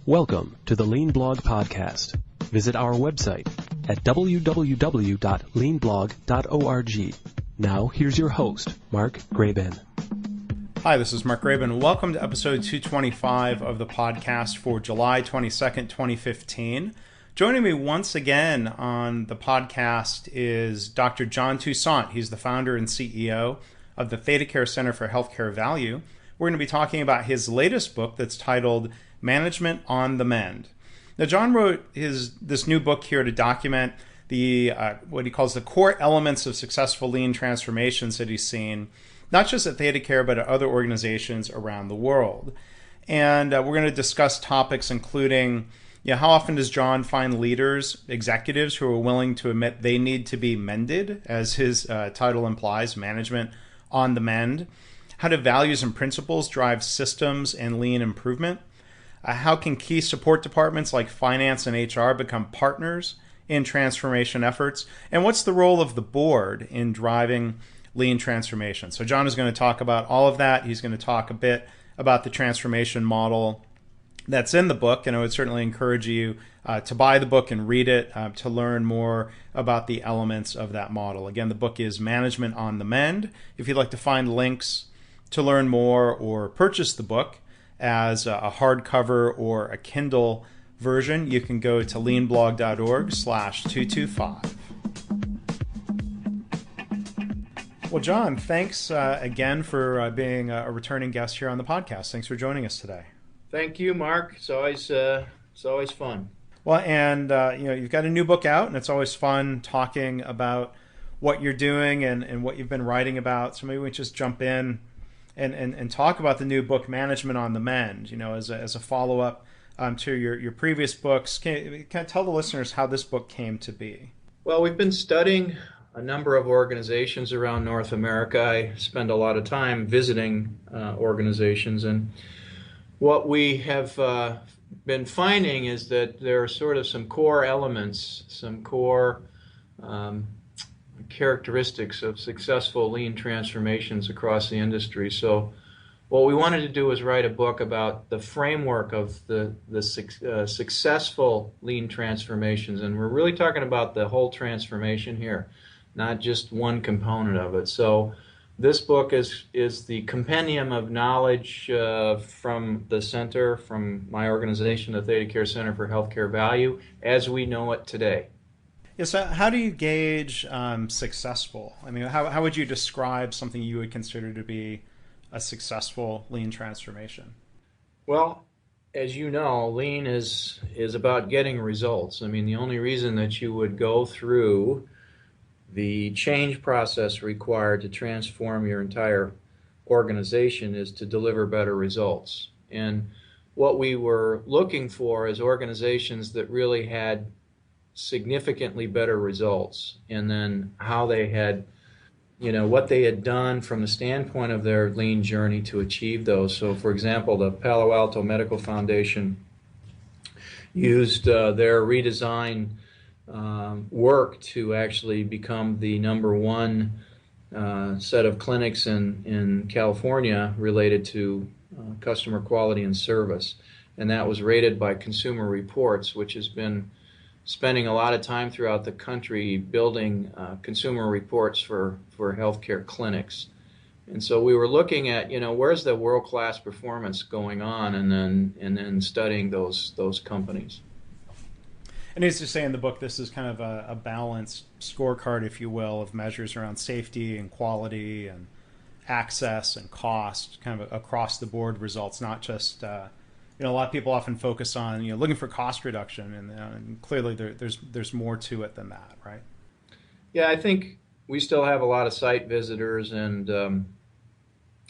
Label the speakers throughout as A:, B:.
A: Welcome to the Lean Blog Podcast. Visit our website at www.leanblog.org. Now, here's your host, Mark Graban.
B: Hi, this is Mark Graban. Welcome to episode 225 of the podcast for July 22nd, 2015. Joining me once again on the podcast is Dr. John Toussaint. He's the founder and CEO of the ThedaCare Center for Healthcare Value. We're going to be talking about his latest book that's titled Management on the Mend. Now, John wrote this new book here to document the what he calls the core elements of successful lean transformations that he's seen, not just at ThedaCare, but at other organizations around the world. And we're going to discuss topics including, how often does John find leaders, executives who are willing to admit they need to be mended, as his title implies, management on the mend? How do values and principles drive systems and lean improvement? How can key support departments like finance and HR become partners in transformation efforts? And what's the role of the board in driving lean transformation? So John is going to talk about all of that. He's going to talk a bit about the transformation model that's in the book, and I would certainly encourage you to buy the book and read it to learn more about the elements of that model. Again, the book is Management on the Mend. If you'd like to find links to learn more or purchase the book as a hardcover or a Kindle version, you can go to leanblog.org/225. Well, John, thanks again for being a returning guest here on the podcast. Thanks for joining us today.
C: Thank you, Mark. It's always fun.
B: Well, and you've got a new book out, and it's always fun talking about what you're doing and what you've been writing about. So maybe we just jump in and talk about the new book, Management on the Mend, as a follow-up to your previous books. Can you tell the listeners how this book came to be?
C: Well, we've been studying a number of organizations around North America. I spend a lot of time visiting organizations, and what we have been finding is that there are sort of some core elements, some core characteristics of successful lean transformations across the industry. So what we wanted to do was write a book about the framework of the successful lean transformations, and we're really talking about the whole transformation here, not just one component of it. So this book is the compendium of knowledge from the center, from my organization, the ThedaCare Center for Healthcare Value, as we know it today.
B: Yes. So how do you gauge successful? I mean, how would you describe something you would consider to be a successful lean transformation?
C: Well, as you know, lean is about getting results. I mean, the only reason that you would go through the change process required to transform your entire organization is to deliver better results. And what we were looking for is organizations that really had significantly better results, and then how they had, what they had done from the standpoint of their lean journey to achieve those. So, for example, the Palo Alto Medical Foundation used their redesign work to actually become the number one set of clinics in California related to customer quality and service. And that was rated by Consumer Reports, which has been spending a lot of time throughout the country building consumer reports for healthcare clinics. And so we were looking at, where's the world-class performance going on, and then studying those companies.
B: And as you say in the book, this is kind of a balanced scorecard, if you will, of measures around safety and quality and access and cost, kind of across the board results, not just, a lot of people often focus on, looking for cost reduction, and clearly there's more to it than that, right?
C: Yeah, I think we still have a lot of site visitors, and, the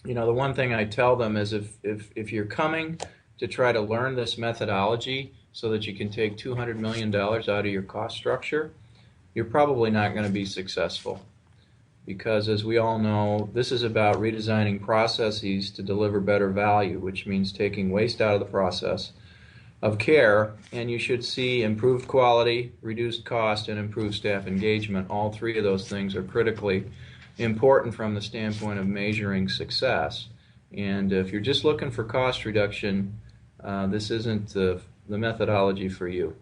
C: one thing I tell them is if you're coming to try to learn this methodology so that you can take $200 million out of your cost structure, you're probably not going to be successful. Because as we all know, this is about redesigning processes to deliver better value, which means taking waste out of the process of care, and you should see improved quality, reduced cost, and improved staff engagement. All three of those things are critically important from the standpoint of measuring success. And if you're just looking for cost reduction, this isn't the the methodology for you.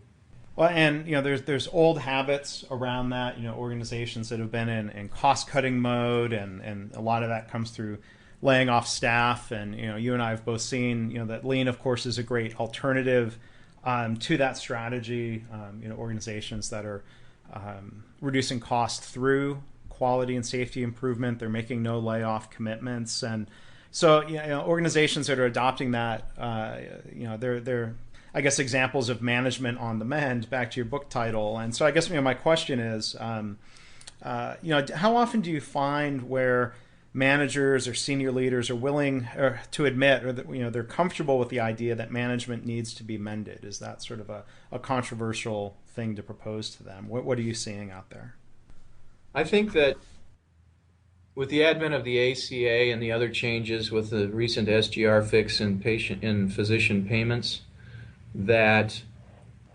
B: Well, and there's old habits around that. Organizations that have been in cost cutting mode, and a lot of that comes through laying off staff. And you and I have both seen that lean, of course, is a great alternative to that strategy. Organizations that are reducing cost through quality and safety improvement, they're making no layoff commitments, and so organizations that are adopting that, they're I guess examples of management on the mend. Back to your book title, and so I guess my question is, how often do you find where managers or senior leaders are willing to admit, or that they're comfortable with the idea that management needs to be mended? Is that sort of a controversial thing to propose to them? What are you seeing out there?
C: I think that with the advent of the ACA and the other changes with the recent SGR fix in patient and physician payments, that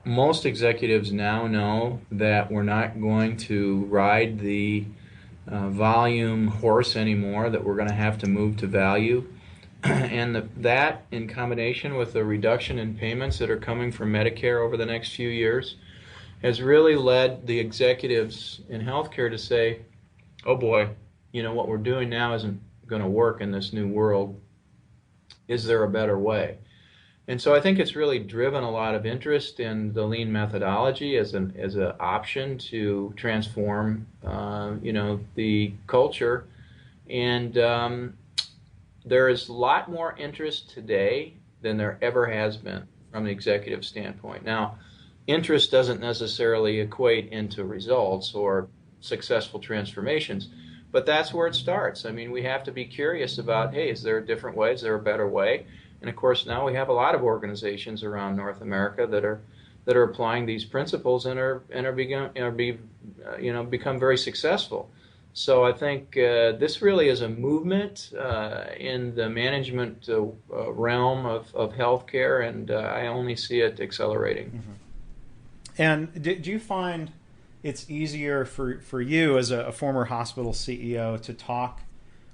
C: most executives now know that we're not going to ride the volume horse anymore, that we're going to have to move to value. And that in combination with the reduction in payments that are coming from Medicare over the next few years has really led the executives in healthcare to say, oh boy, what we're doing now isn't going to work in this new world. Is there a better way? And so I think it's really driven a lot of interest in the lean methodology as an option to transform, the culture. And there is a lot more interest today than there ever has been from the executive standpoint. Now, interest doesn't necessarily equate into results or successful transformations, but that's where it starts. I mean, we have to be curious about, hey, is there a different way? Is there a better way? And of course, now we have a lot of organizations around North America that are applying these principles and become very successful. So I think this really is a movement in the management realm of healthcare, and I only see it accelerating.
B: Mm-hmm. And do you find it's easier for you as a former hospital CEO to talk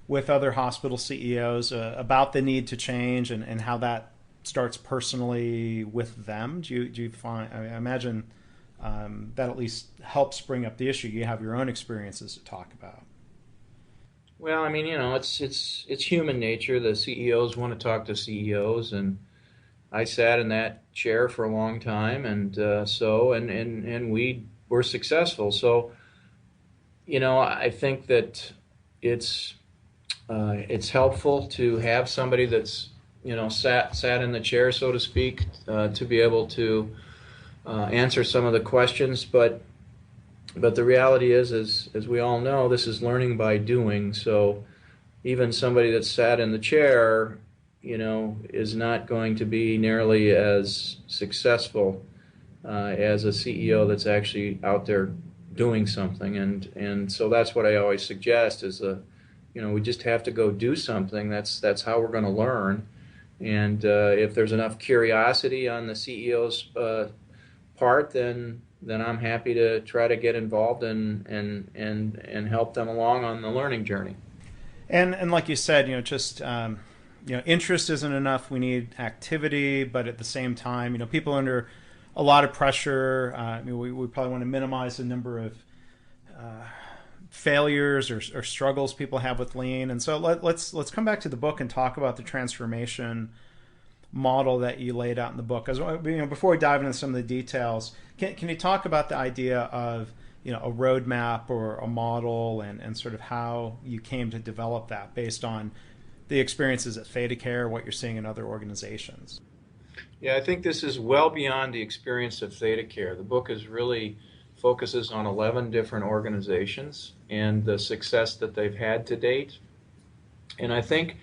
B: with other hospital CEOs about the need to change and how that starts personally with them? Do you find? I imagine that at least helps bring up the issue. You have your own experiences to talk about.
C: Well, I mean, it's human nature. The CEOs want to talk to CEOs, and I sat in that chair for a long time, and and we were successful. So, I think that it's helpful to have somebody that's sat in the chair, so to speak, to be able to answer some of the questions. But the reality is, as we all know, this is learning by doing. So even somebody that's sat in the chair, is not going to be nearly as successful as a CEO that's actually out there doing something. And so that's what I always suggest is we just have to go do something. That's how we're going to learn. And if there's enough curiosity on the CEO's part, then I'm happy to try to get involved and help them along on the learning journey.
B: And like you said, interest isn't enough. We need activity, but at the same time, people are under a lot of pressure. We probably want to minimize the number of failures or struggles people have with lean. And so let's come back to the book and talk about the transformation model that you laid out in the book. As before we dive into some of the details, can you talk about the idea of a roadmap or a model and sort of how you came to develop that based on the experiences at ThedaCare, what you're seeing in other organizations?
C: Yeah, I think this is well beyond the experience of ThedaCare. The book is really focuses on 11 different organizations and the success that they've had to date. And I think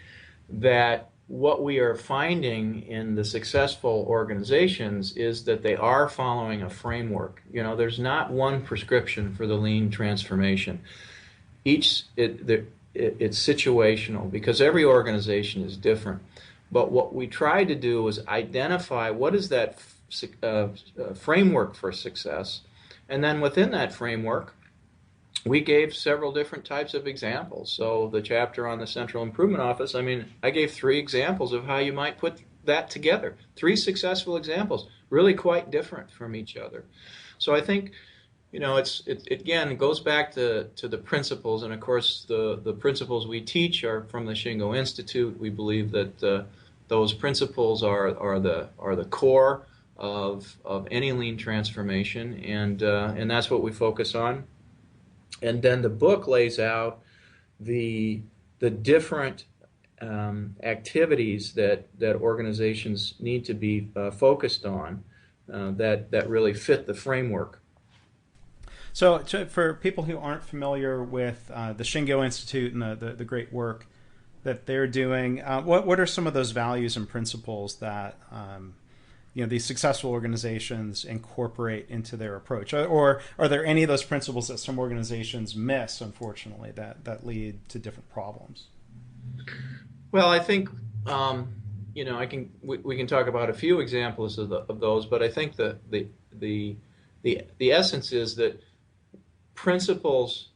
C: that what we are finding in the successful organizations is that they are following a framework. There's not one prescription for the lean transformation. It's situational because every organization is different. But what we tried to do was identify what is that framework for success. And then within that framework, we gave several different types of examples. So the chapter on the Central Improvement Office, I gave 3 examples of how you might put that together. 3 successful examples, really quite different from each other. So I think, it again goes back to the principles, and of course the principles we teach are from the Shingo Institute. We believe that those principles are the core of any lean transformation, and that's what we focus on. And then the book lays out the different activities that organizations need to be focused on that really fit the framework.
B: So for people who aren't familiar with the Shingo Institute and the great work that they're doing, what are some of those values and principles that these successful organizations incorporate into their approach? Or are there any of those principles that some organizations miss, unfortunately, that lead to different problems?
C: Well, I think we can talk about a few examples of those, but I think the essence is that principles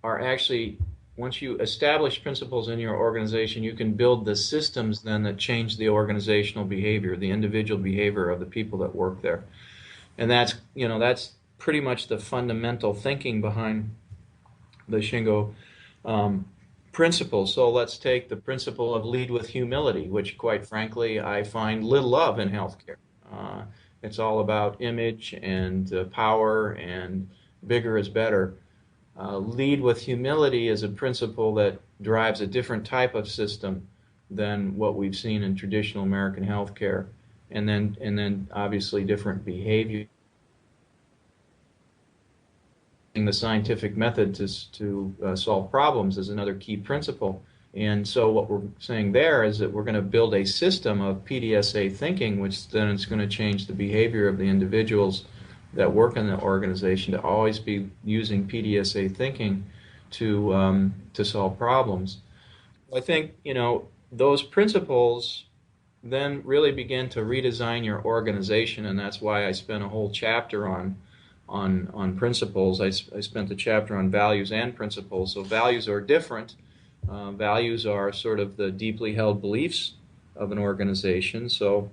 C: are actually, once you establish principles in your organization, you can build the systems then that change the organizational behavior, the individual behavior of the people that work there. And that's pretty much the fundamental thinking behind the Shingo principles. So let's take the principle of lead with humility, which quite frankly I find little of in healthcare. It's all about image and power, and bigger is better. Lead with humility is a principle that drives a different type of system than what we've seen in traditional American healthcare, and then obviously different behavior. The scientific method to solve problems is another key principle. And so what we're saying there is that we're going to build a system of PDSA thinking, which then is going to change the behavior of the individuals that work in the organization to always be using PDSA thinking to solve problems. I think those principles then really begin to redesign your organization, and that's why I spent a whole chapter on principles. I spent a chapter on values and principles. So values are different. Values are sort of the deeply held beliefs of an organization. So,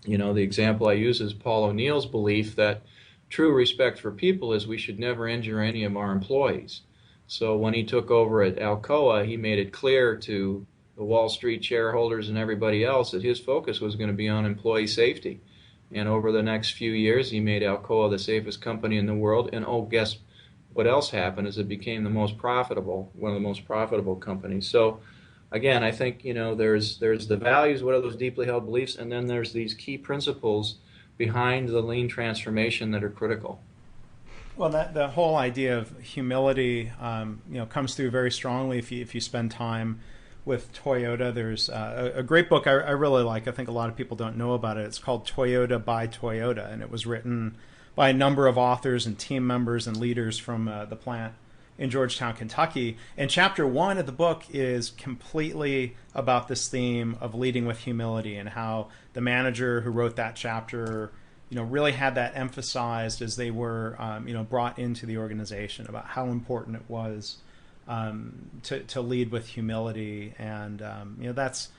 C: the example I use is Paul O'Neill's belief that true respect for people is we should never injure any of our employees. So when he took over at Alcoa, he made it clear to the Wall Street shareholders and everybody else that his focus was going to be on employee safety. And over the next few years, he made Alcoa the safest company in the world. And guess what else happened is it became one of the most profitable companies. So again, I think, there's the values, what are those deeply held beliefs, and then there's these key principles behind the lean transformation that are critical.
B: Well, the whole idea of humility, comes through very strongly if you spend time with Toyota. There's a great book I really like. I think a lot of people don't know about it. It's called Toyota by Toyota, and it was written by a number of authors and team members and leaders from the plant in Georgetown, Kentucky. And chapter 1 of the book is completely about this theme of leading with humility, and how the manager who wrote that chapter, really had that emphasized as they were, brought into the organization, about how important it was to lead with humility. And that's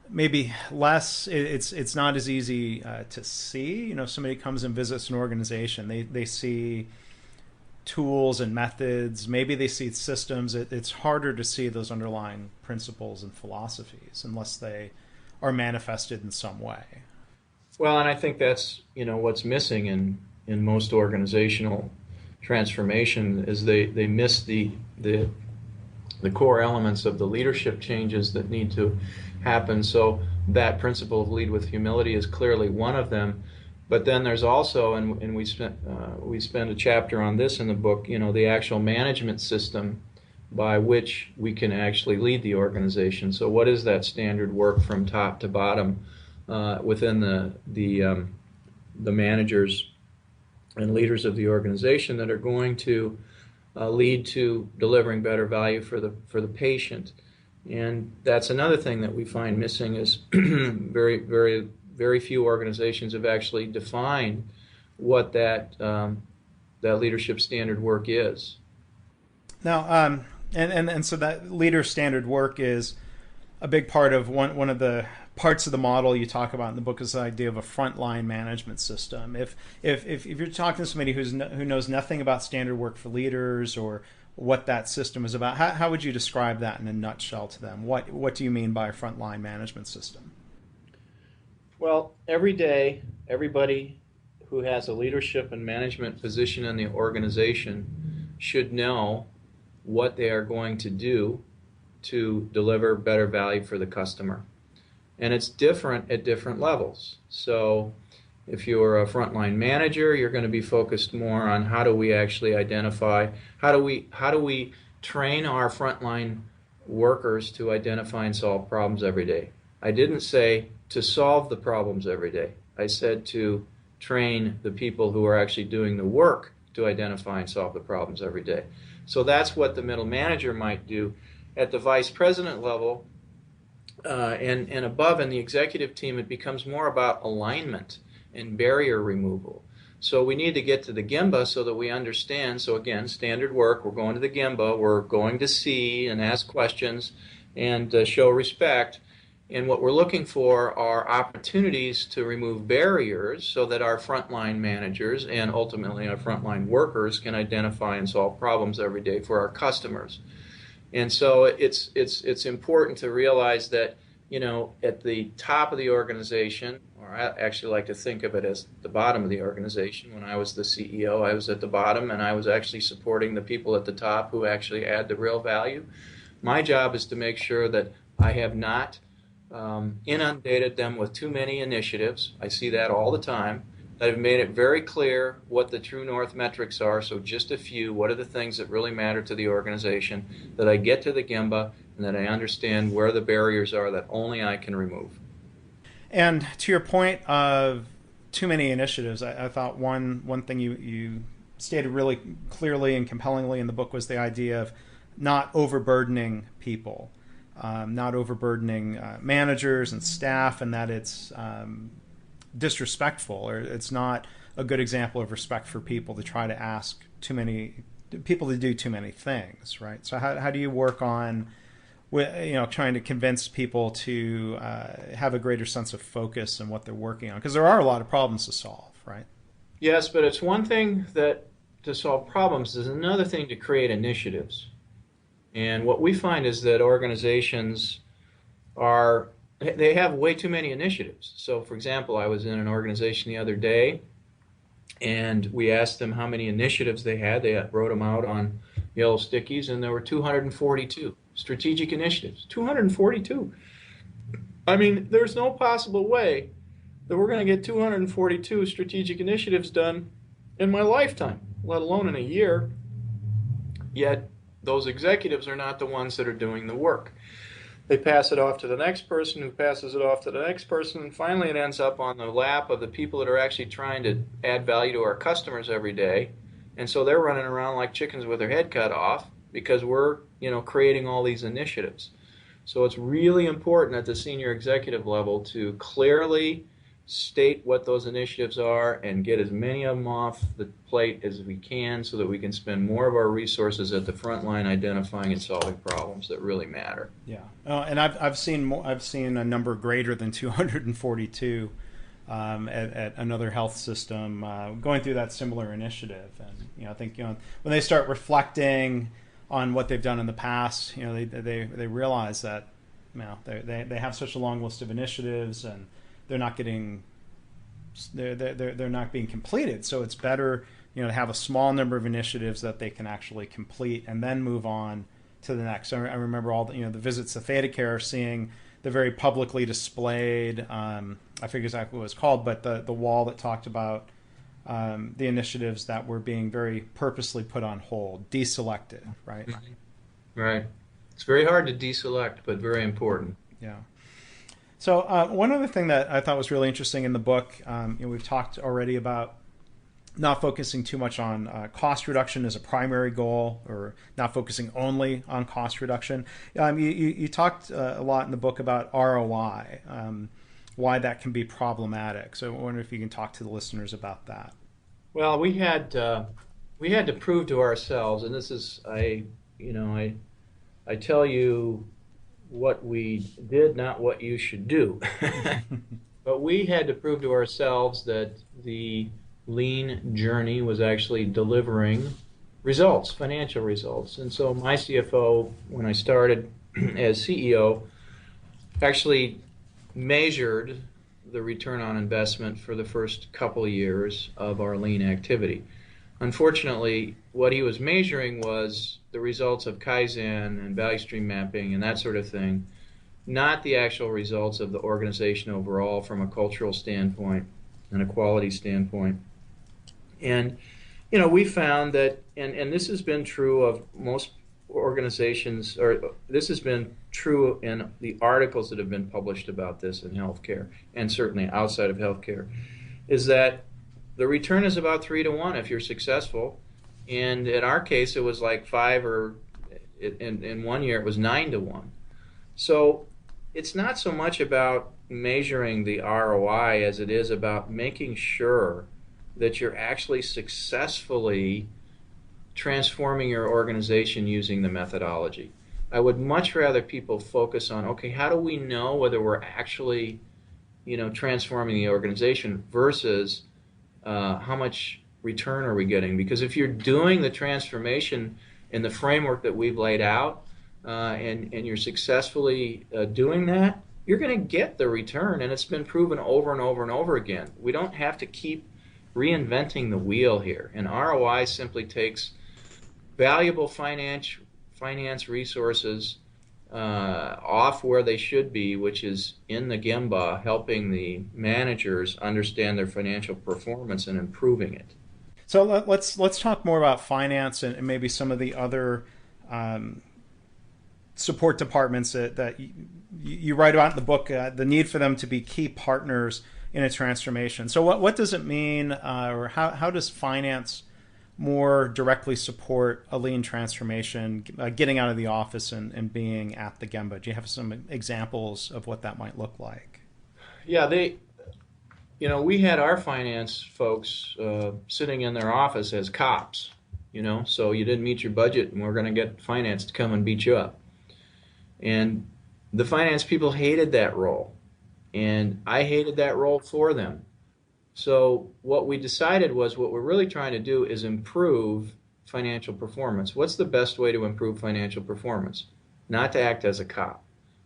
B: maybe less. It's not as easy to see. Somebody comes and visits an organization, they see tools and methods, maybe they see systems. It's harder to see those underlying principles and philosophies unless they are manifested in some way.
C: Well, and I think that's what's missing in most organizational transformation is they miss the core elements of the leadership changes that need to happen. So that principle of lead with humility is clearly one of them. But then there's also, and we spend a chapter on this in the book, the actual management system by which we can actually lead the organization. So what is that standard work from top to bottom within the managers and leaders of the organization that are going to lead to delivering better value for the patient? And that's another thing that we find missing is very, very, very few organizations have actually defined what that leadership standard work is.
B: Now, and so that leader standard work is a big part of one of the parts of the model you talk about in the book is the idea of a frontline management system. If you're talking to somebody who knows nothing about standard work for leaders or what that system is about, how would you describe that in a nutshell to them? What do you mean by a frontline management system?
C: Well, every day, everybody who has a leadership and management position in the organization should know what they are going to do to deliver better value for the customer. And it's different at different levels. So if you're a frontline manager, you're going to be focused more on how do we actually identify, how do we train our frontline workers to identify and solve problems every day. I didn't say to solve the problems every day. I said to train the people who are actually doing the work to identify and solve the problems every day. So that's what the middle manager might do. At the vice president level and above in the executive team, it becomes more about alignment and barrier removal. So we need to get to the Gemba so that we understand. So again, standard work, we're going to the Gemba, we're going to see and ask questions and show respect. And what we're looking for are opportunities to remove barriers so that our frontline managers and ultimately our frontline workers can identify and solve problems every day for our customers. And so it's important to realize that, at the top of the organization, or I actually like to think of it as the bottom of the organization. When I was the CEO, I was at the bottom and I was actually supporting the people at the top who actually add the real value. My job is to make sure that I have not inundated them with too many initiatives. I see that all the time. That have made it very clear what the true north metrics are, so just a few. What are the things that really matter to the organization? That I get to the Gemba and that I understand where the barriers are that only I can remove.
B: And to your point of too many initiatives, I thought one thing you stated really clearly and compellingly in the book was the idea of not overburdening people. Not overburdening managers and staff, and that it's disrespectful, or it's not a good example of respect for people to try to ask too many people to do too many things, right? So how do you work on trying to convince people to have a greater sense of focus in what they're working on? Because there are a lot of problems to solve, right?
C: Yes, but it's one thing that to solve problems is another thing to create initiatives. And what we find is that organizations they have way too many initiatives. So, for example, I was in an organization the other day, and we asked them how many initiatives they had. They wrote them out on yellow stickies, and there were 242 strategic initiatives. 242. I mean, there's no possible way that we're going to get 242 strategic initiatives done in my lifetime, let alone in a year. Yet, those executives are not the ones that are doing the work. They pass it off to the next person who passes it off to the next person, and finally it ends up on the lap of the people that are actually trying to add value to our customers every day. And so they're running around like chickens with their head cut off because we're, creating all these initiatives. So it's really important at the senior executive level to clearly state what those initiatives are and get as many of them off the plate as we can so that we can spend more of our resources at the front line identifying and solving problems that really matter.
B: Yeah, and I've seen a number greater than 242 at another health system going through that similar initiative, and I think when they start reflecting on what they've done in the past, they realize that they have such a long list of initiatives and they're not being completed. So it's better, to have a small number of initiatives that they can actually complete and then move on to the next. So I remember all the visits to ThedaCare, seeing the very publicly displayed, I forget exactly what it was called, but the wall that talked about the initiatives that were being very purposely put on hold, deselected, right?
C: Right. It's very hard to deselect, but very important.
B: Yeah. So one other thing that I thought was really interesting in the book, we've talked already about not focusing too much on cost reduction as a primary goal, or not focusing only on cost reduction. You talked a lot in the book about ROI, why that can be problematic. So I wonder if you can talk to the listeners about that.
C: Well, we had to prove to ourselves, and this is I tell you what we did, not what you should do. But we had to prove to ourselves that the lean journey was actually delivering results, financial results. And so my CFO, when I started as CEO, actually measured the return on investment for the first couple of years of our lean activity. Unfortunately, what he was measuring was the results of Kaizen and value stream mapping and that sort of thing, not the actual results of the organization overall from a cultural standpoint and a quality standpoint. And, we found that, and this has been true of most organizations, or this has been true in the articles that have been published about this in healthcare, and certainly outside of healthcare, is that the return is about 3 to 1 if you're successful. And in our case, it was like 5, or in 1 year, it was 9 to 1. So it's not so much about measuring the ROI as it is about making sure that you're actually successfully transforming your organization using the methodology. I would much rather people focus on, okay, how do we know whether we're actually, transforming the organization versus how much return are we getting? Because if you're doing the transformation in the framework that we've laid out, and you're successfully doing that, you're going to get the return, and it's been proven over and over and over again. We don't have to keep reinventing the wheel here, and ROI simply takes valuable finance resources off where they should be, which is in the Gemba, helping the managers understand their financial performance and improving it.
B: So let's talk more about finance and maybe some of the other support departments that you write about in the book, the need for them to be key partners in a transformation. So what does it mean, or how does finance more directly support a lean transformation, getting out of the office and being at the Gemba? Do you have some examples of what that might look like?
C: Yeah, we had our finance folks sitting in their office as cops, so you didn't meet your budget and we're going to get finance to come and beat you up. And the finance people hated that role, and I hated that role for them. So what we decided was what we're really trying to do is improve financial performance. What's the best way to improve financial performance? Not to act as a cop,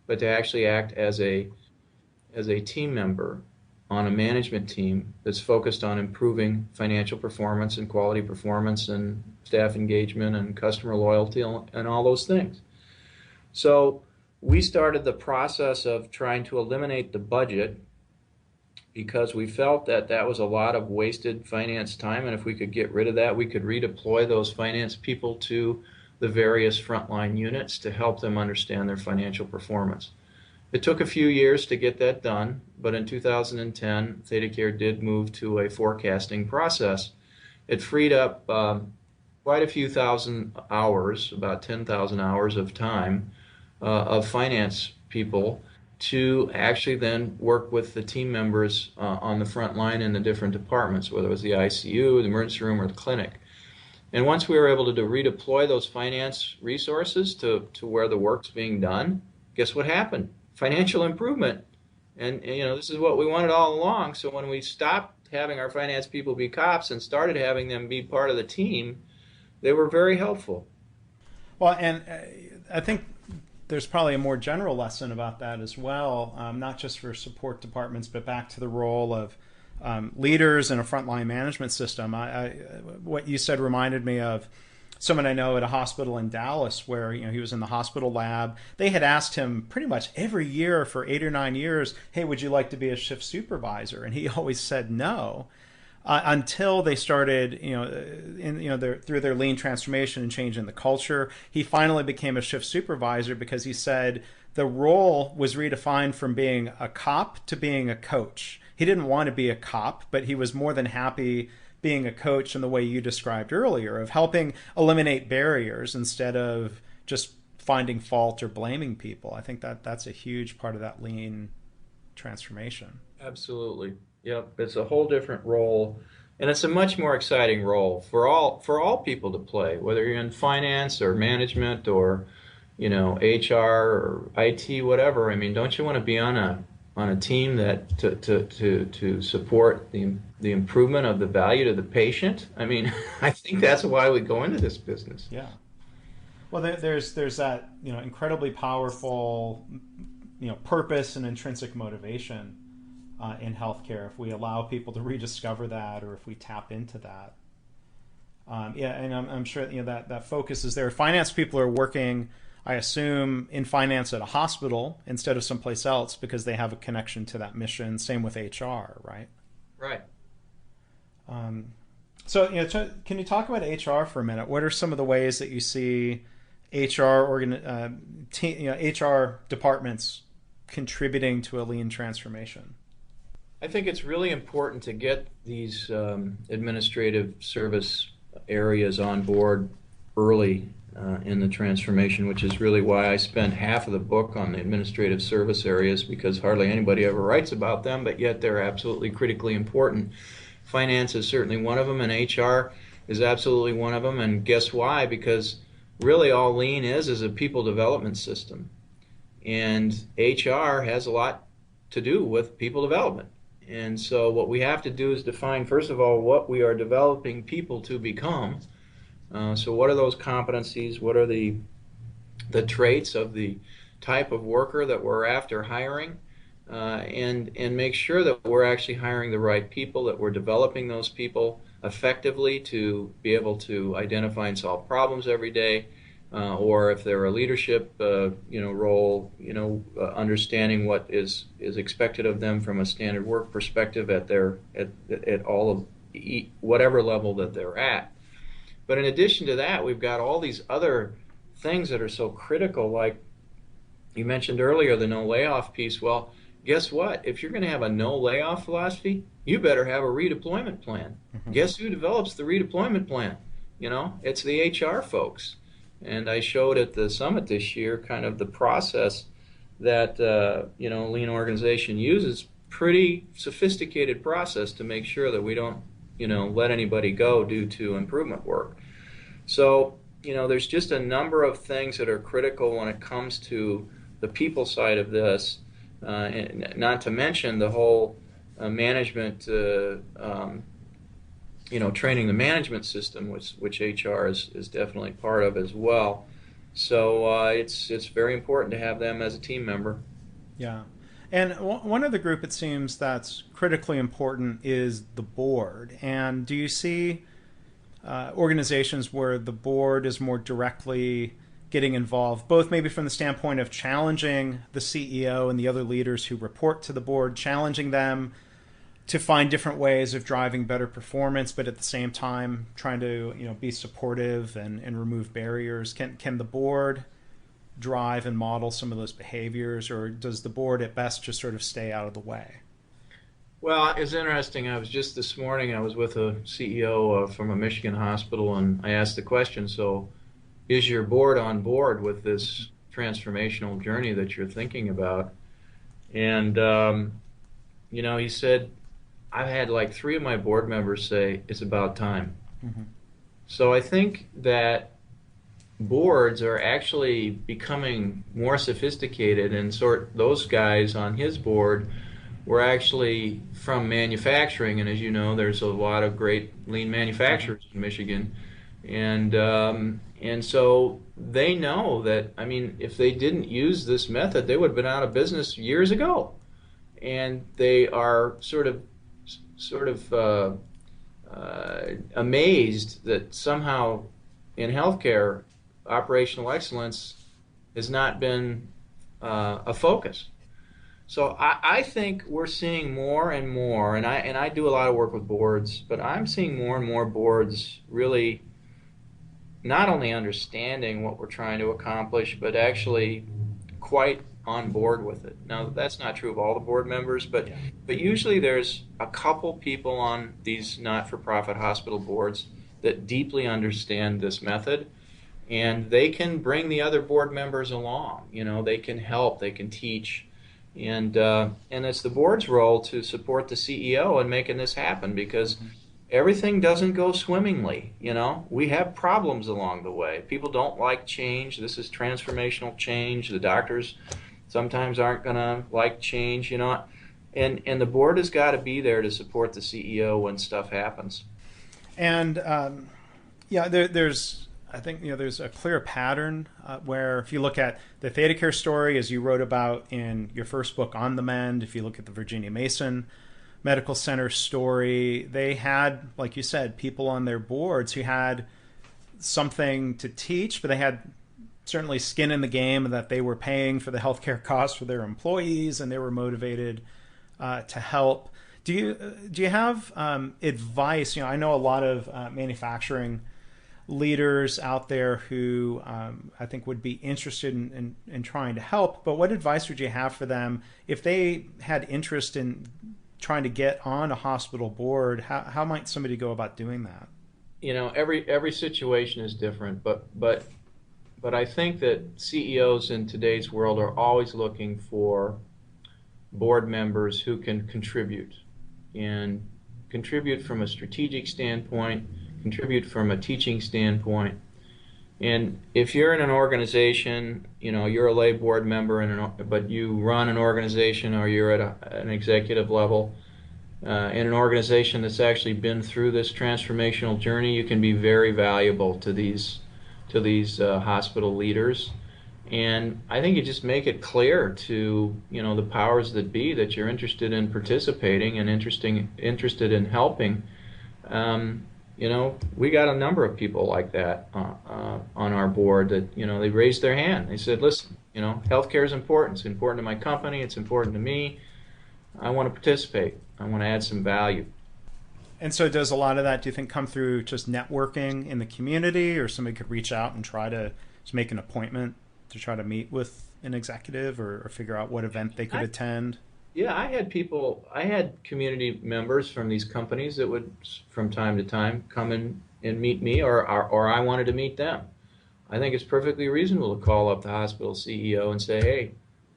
C: but to actually act as a team member on a management team that's focused on improving financial performance and quality performance and staff engagement and customer loyalty and all those things. So we started the process of trying to eliminate the budget because we felt that that was a lot of wasted finance time, and if we could get rid of that, we could redeploy those finance people to the various frontline units to help them understand their financial performance. It took a few years to get that done, but in 2010, ThedaCare did move to a forecasting process. It freed up quite a few thousand hours, about 10,000 hours of time of finance people to actually then work with the team members on the front line in the different departments, whether it was the ICU, the emergency room, or the clinic. And once we were able to redeploy those finance resources to where the work's being done, guess what happened? Financial improvement. And this is what we wanted all along. So when we stopped having our finance people be cops and started having them be part of the team, they were very helpful.
B: Well, and I think there's probably a more general lesson about that as well, not just for support departments, but back to the role of leaders in a frontline management system. What you said reminded me of someone I know at a hospital in Dallas where he was in the hospital lab. They had asked him pretty much every year for 8 or 9 years, hey, would you like to be a shift supervisor? And he always said no. Until they started, through their lean transformation and change in the culture, he finally became a shift supervisor because he said the role was redefined from being a cop to being a coach. He didn't want to be a cop, but he was more than happy being a coach in the way you described earlier, of helping eliminate barriers instead of just finding fault or blaming people. I think that's a huge part of that lean transformation.
C: Absolutely. Yep, it's a whole different role, and it's a much more exciting role for all people to play, whether you're in finance or management or HR or IT, whatever. I mean, don't you want to be on a team that to support the improvement of the value to the patient? I mean, I think that's why we go into this business.
B: Yeah. Well, there's that incredibly powerful purpose and intrinsic motivation in healthcare if we allow people to rediscover that, or if we tap into that. And I'm sure that focus is there. Finance people are working, I assume, in finance at a hospital instead of someplace else because they have a connection to that mission. Same with HR, right?
C: Right.
B: So, can you talk about HR for a minute? What are some of the ways that you see HR departments contributing to a lean transformation?
C: I think it's really important to get these administrative service areas on board early in the transformation, which is really why I spent half of the book on the administrative service areas, because hardly anybody ever writes about them, but yet they're absolutely critically important. Finance is certainly one of them, and HR is absolutely one of them. And guess why? Because really all lean is a people development system. And HR has a lot to do with people development. And so what we have to do is define, first of all, what we are developing people to become. So what are those competencies? What are the traits of the type of worker that we're after hiring? And make sure that we're actually hiring the right people, that we're developing those people effectively to be able to identify and solve problems every day, or if they're a leadership role, understanding what is expected of them from a standard work perspective at all of whatever level that they're at. But in addition to that, we've got all these other things that are so critical, like you mentioned earlier, the no layoff piece. Well, guess what? If you're going to have a no layoff philosophy, you better have a redeployment plan. Mm-hmm. Guess who develops the redeployment plan? It's the HR folks. And I showed at the summit this year kind of the process that lean organization uses. Pretty sophisticated process to make sure that we don't let anybody go due to improvement work. So there's just a number of things that are critical when it comes to the people side of this. And not to mention the whole management, training the management system, which HR is definitely part of as well. So it's very important to have them as a team member.
B: Yeah. And one other group it seems that's critically important is the board. And do you see organizations where the board is more directly getting involved, both maybe from the standpoint of challenging the CEO and the other leaders who report to the board, challenging them to find different ways of driving better performance, but at the same time trying to be supportive and remove barriers? Can the board drive and model some of those behaviors, or does the board at best just sort of stay out of the way?
C: Well, it's interesting. I was just this morning, I was with a CEO from a Michigan hospital, and I asked the question, so is your board on board with this transformational journey that you're thinking about? And, he said, I've had like 3 of my board members say it's about time. Mm-hmm. So I think that boards are actually becoming more sophisticated, and those guys on his board were actually from manufacturing, and as you know, there's a lot of great lean manufacturers in Michigan, and so they know that, if they didn't use this method, they would have been out of business years ago, and they are sort of amazed that somehow in healthcare operational excellence has not been a focus. So I think we're seeing more and more, and I do a lot of work with boards, but I'm seeing more and more boards really not only understanding what we're trying to accomplish, but actually quite on board with it. Now, that's not true of all the board members, but usually there's a couple people on these not-for-profit hospital boards that deeply understand this method, and they can bring the other board members along. They can help, they can teach, and it's the board's role to support the CEO in making this happen, because everything doesn't go swimmingly. We have problems along the way. People don't like change. This is transformational change. The doctors sometimes aren't going to like change, and the board has got to be there to support the CEO when stuff happens.
B: And there's I think there's a clear pattern where if you look at the ThedaCare story, as you wrote about in your first book, On the Mend, if you look at the Virginia Mason Medical Center story, they had, like you said, people on their boards who had something to teach, but they had certainly skin in the game, and that they were paying for the healthcare costs for their employees, and they were motivated to help. Do you have advice? I know a lot of manufacturing leaders out there who I think would be interested in trying to help, but what advice would you have for them if they had interest in trying to get on a hospital board? How might somebody go about doing that?
C: Every situation is different, but I think that CEOs in today's world are always looking for board members who can contribute from a strategic standpoint, contribute from a teaching standpoint. And if you're in an organization, you're a lay board member, but you run an organization, or you're at an executive level in an organization that's actually been through this transformational journey, you can be very valuable to these hospital leaders. And I think you just make it clear to the powers that be that you're interested in participating and interested in helping. We got a number of people like that on our board that they raised their hand. They said, "Listen, healthcare is important. It's important to my company. It's important to me. I want to participate. I want to add some value."
B: And so does a lot of that, do you think, come through just networking in the community, or somebody could reach out and try to make an appointment to try to meet with an executive or figure out what event they could attend?
C: Yeah, I had community members from these companies that would, from time to time, come in and meet me, or I wanted to meet them. I think it's perfectly reasonable to call up the hospital CEO and say, "Hey,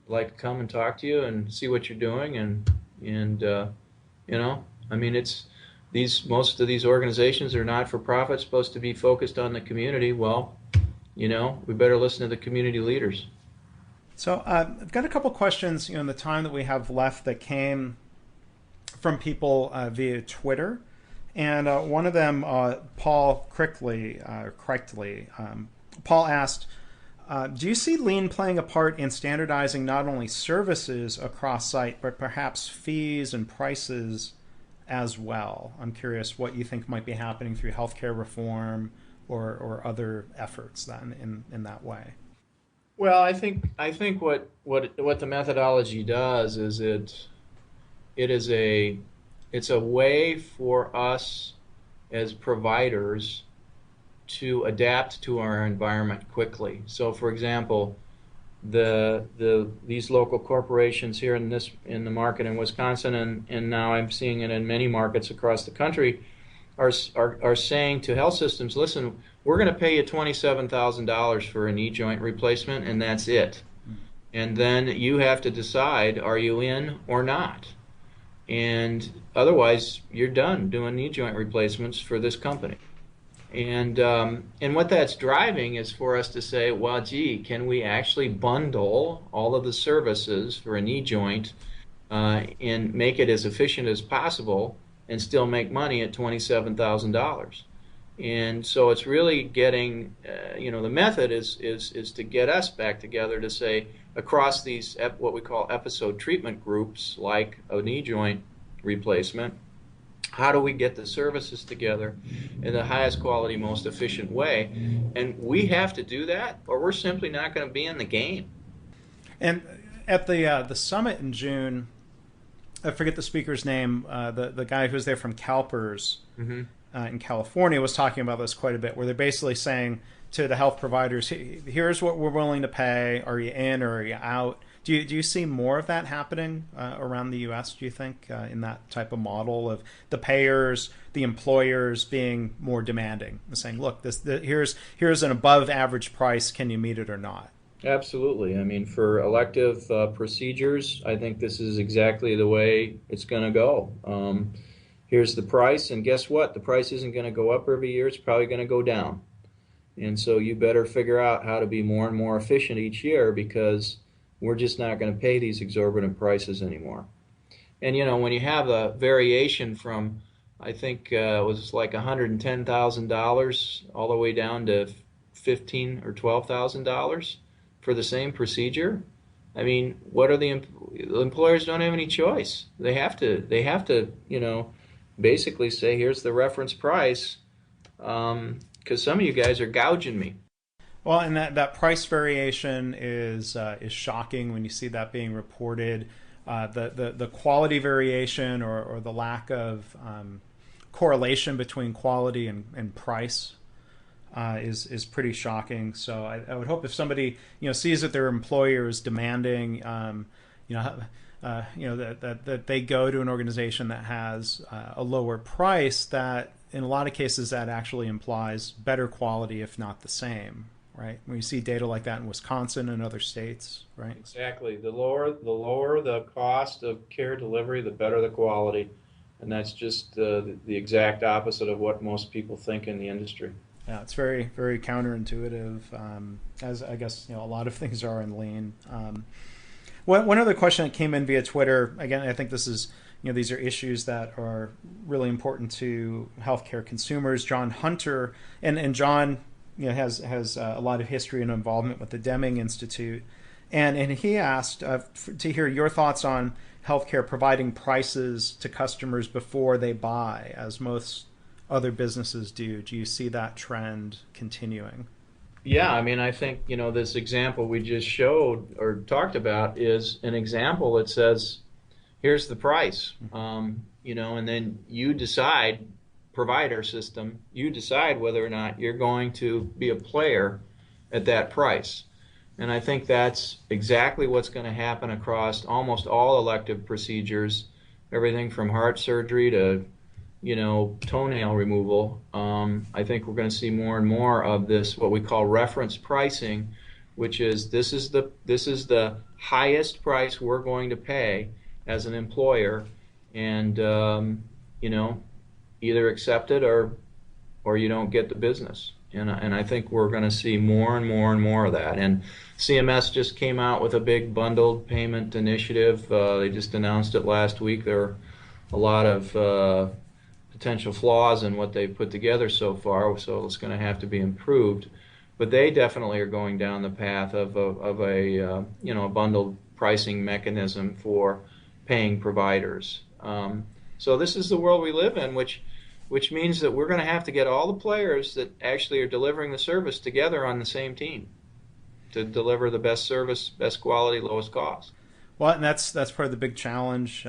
C: I'd like to come and talk to you and see what you're doing." Most of these organizations are not for profit, supposed to be focused on the community. Well, we better listen to the community leaders.
B: So I've got a couple questions in the time that we have left that came from people via Twitter. And one of them, Paul Crickley, Paul asked, do you see Lean playing a part in standardizing not only services across site, but perhaps fees and prices as well? I'm curious what you think might be happening through healthcare reform or other efforts then in that way.
C: Well, I think what the methodology does is it's a way for us as providers to adapt to our environment quickly. So, for example, these local corporations here in the market in Wisconsin, and now I'm seeing it in many markets across the country, are saying to health systems, "Listen, we're going to pay you $27,000 for a knee joint replacement, and that's it. And then you have to decide, are you in or not? And otherwise, you're done doing knee joint replacements for this company." And what that's driving is for us to say, well, gee, can we actually bundle all of the services for a knee joint and make it as efficient as possible and still make money at $27,000? And so it's really getting, the method is to get us back together to say, across these what we call episode treatment groups, like a knee joint replacement, how do we get the services together in the highest quality, most efficient way? And we have to do that, or we're simply not going to be in the game.
B: And at the summit in June, I forget the speaker's name, the guy who was there from CalPERS in California was talking about this quite a bit, where they're basically saying to the health providers, here's what we're willing to pay. Are you in or are you out? Do you see more of that happening around the U.S., do you think, in that type of model of the payers, the employers being more demanding and saying, look, here's an above average price. Can you meet it or not?
C: Absolutely. I mean, for elective procedures, I think this is exactly the way it's going to go. here's the price, and guess what? The price isn't going to go up every year. It's probably going to go down. And so you better figure out how to be more and more efficient each year, because we're just not going to pay these exorbitant prices anymore. And when you have a variation from, I think it was like $110,000 all the way down to $15,000 or $12,000 for the same procedure, I mean, what are the employers don't have any choice. They have to basically say, here's the reference price, because some of you guys are gouging me.
B: Well, and that price variation is shocking when you see that being reported. The quality variation or the lack of correlation between quality and price is pretty shocking. So I would hope if somebody sees that their employer is demanding that they go to an organization that has a lower price, that in a lot of cases that actually implies better quality, if not the same. Right? When you see data like that in Wisconsin and other states, right?
C: Exactly. The lower the cost of care delivery, the better the quality, and that's just the exact opposite of what most people think in the industry.
B: Yeah, it's very, very counterintuitive, as I guess a lot of things are in lean. One other question that came in via Twitter. Again, I think this is these are issues that are really important to healthcare consumers. John Hunter and John has a lot of history and involvement with the Deming Institute, and he asked to hear your thoughts on healthcare providing prices to customers before they buy, as most other businesses do. Do you see that trend continuing?
C: Yeah, I mean, I think this example we just showed or talked about is an example that says, here's the price, and then you decide. Provider system, you decide whether or not you're going to be a player at that price. And I think that's exactly what's going to happen across almost all elective procedures, everything from heart surgery to toenail removal. I think we're going to see more and more of this, what we call reference pricing, which is this is the highest price we're going to pay as an employer, and either accept it or you don't get the business. And I think we're going to see more and more and more of that. And CMS just came out with a big bundled payment initiative. They just announced it last week. There are a lot of potential flaws in what they've put together so far, so it's going to have to be improved. But they definitely are going down the path of a bundled pricing mechanism for paying providers. So this is the world we live in, which means that we're going to have to get all the players that actually are delivering the service together on the same team to deliver the best service, best quality, lowest cost.
B: Well, and that's part of the big challenge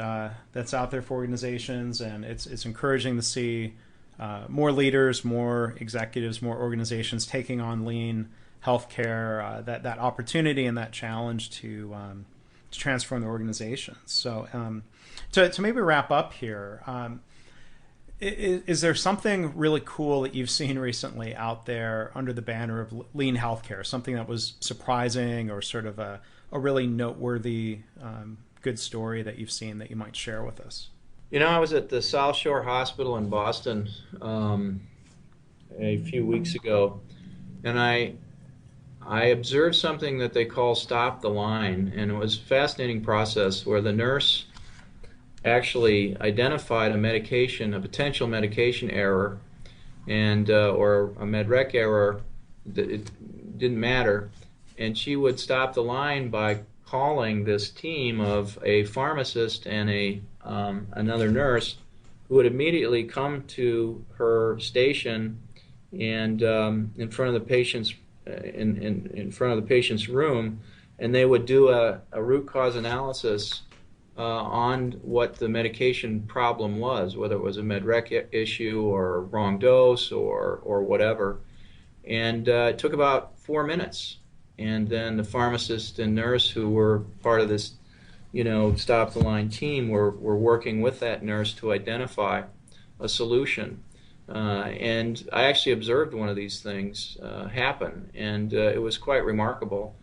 B: that's out there for organizations, and it's encouraging to see more leaders, more executives, more organizations taking on lean healthcare, that opportunity and that challenge to transform their organizations. So to maybe wrap up here, is there something really cool that you've seen recently out there under the banner of lean healthcare, something that was surprising or sort of a really noteworthy good story that you've seen that you might share with us?
C: I was at the South Shore Hospital in Boston a few weeks ago, and I observed something that they call stop the line, and it was a fascinating process where the nurse actually identified a potential medication error, and or a med-rec error. It didn't matter, and she would stop the line by calling this team of a pharmacist and another nurse, who would immediately come to her station and in front of the patient's in front of the patient's room, and they would do a root cause analysis on what the medication problem was, whether it was a med-rec issue or wrong dose or whatever. And it took about 4 minutes. And then the pharmacist and nurse who were part of this, stop the line team were working with that nurse to identify a solution. And I actually observed one of these things happen, and it was quite remarkable.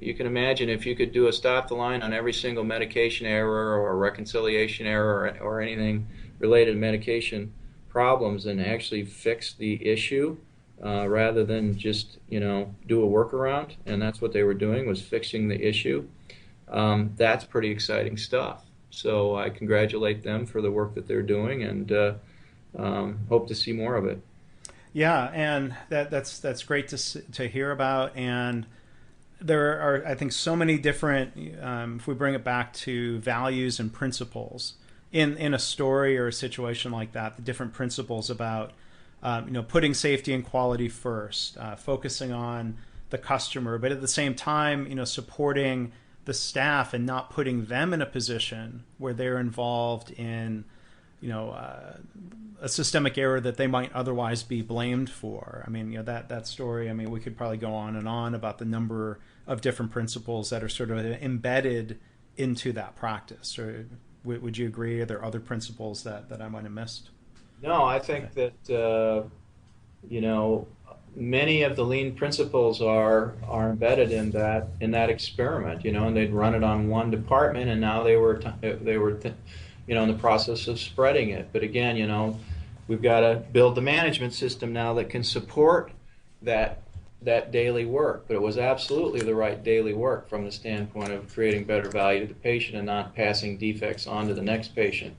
C: You can imagine if you could do a stop the line on every single medication error or reconciliation error or anything related medication problems and actually fix the issue rather than just do a workaround. And that's what they were doing, was fixing the issue. That's pretty exciting stuff. So I congratulate them for the work that they're doing, and hope to see more of it.
B: Yeah, and that's great to hear about. And there are, I think, so many different, if we bring it back to values and principles in a story or a situation like that, the different principles about putting safety and quality first, focusing on the customer, but at the same time, supporting the staff and not putting them in a position where they're involved in a systemic error that they might otherwise be blamed for. I mean, that story, I mean, we could probably go on and on about the number of different principles that are sort of embedded into that practice. Or would you agree? Are there other principles that I might have missed?
C: No, I think that, many of the lean principles are embedded in that experiment, and they'd run it on one department, and now they were in the process of spreading it. But again, we've got to build the management system now that can support that daily work. But it was absolutely the right daily work from the standpoint of creating better value to the patient and not passing defects on to the next patient.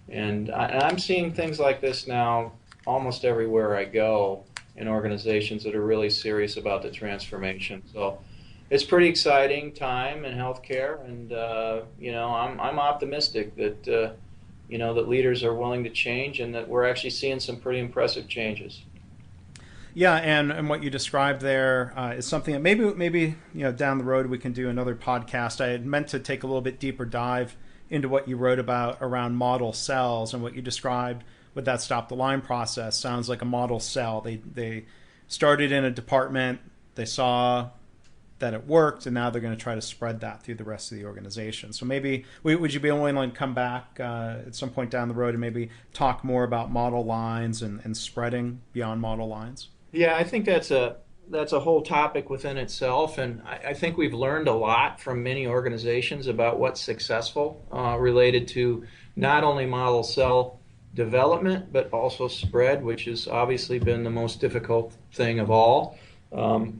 C: And I'm seeing things like this now almost everywhere I go in organizations that are really serious about the transformation. So it's pretty exciting time in healthcare, and I'm optimistic that that leaders are willing to change, and that we're actually seeing some pretty impressive changes.
B: Yeah, and what you described there is something that maybe down the road we can do another podcast. I had meant to take a little bit deeper dive into what you wrote about around model cells, and what you described with that stop the line process sounds like a model cell. They started in a department, they saw that it worked, and now they're going to try to spread that through the rest of the organization. So maybe, would you be willing to come back at some point down the road and maybe talk more about model lines and spreading beyond model lines?
C: Yeah, I think that's a whole topic within itself, and I think we've learned a lot from many organizations about what's successful related to not only model cell development, but also spread, which has obviously been the most difficult thing of all. So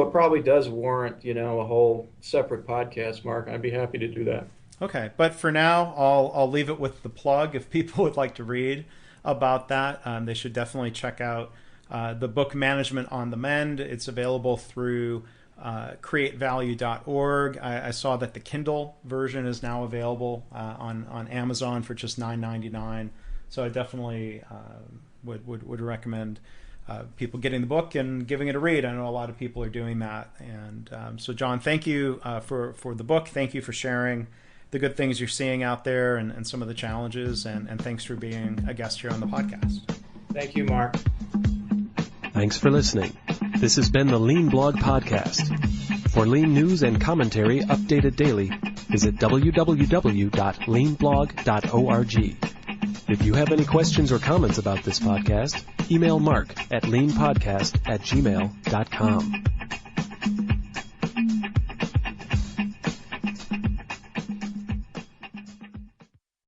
C: it probably does warrant, a whole separate podcast, Mark. I'd be happy to do that.
B: Okay, but for now, I'll leave it with the plug. If people would like to read about that, they should definitely check out the book Management on the Mend. It's available through createvalue.org. I saw that the Kindle version is now available on Amazon for just $9.99. So I definitely would recommend people getting the book and giving it a read. I know a lot of people are doing that. And so, John, thank you for the book. Thank you for sharing the good things you're seeing out there and some of the challenges. And thanks for being a guest here on the podcast.
C: Thank you, Mark.
A: Thanks for listening. This has been the Lean Blog Podcast. For Lean news and commentary updated daily, visit www.leanblog.org. If you have any questions or comments about this podcast, email Mark at leanpodcast@gmail.com.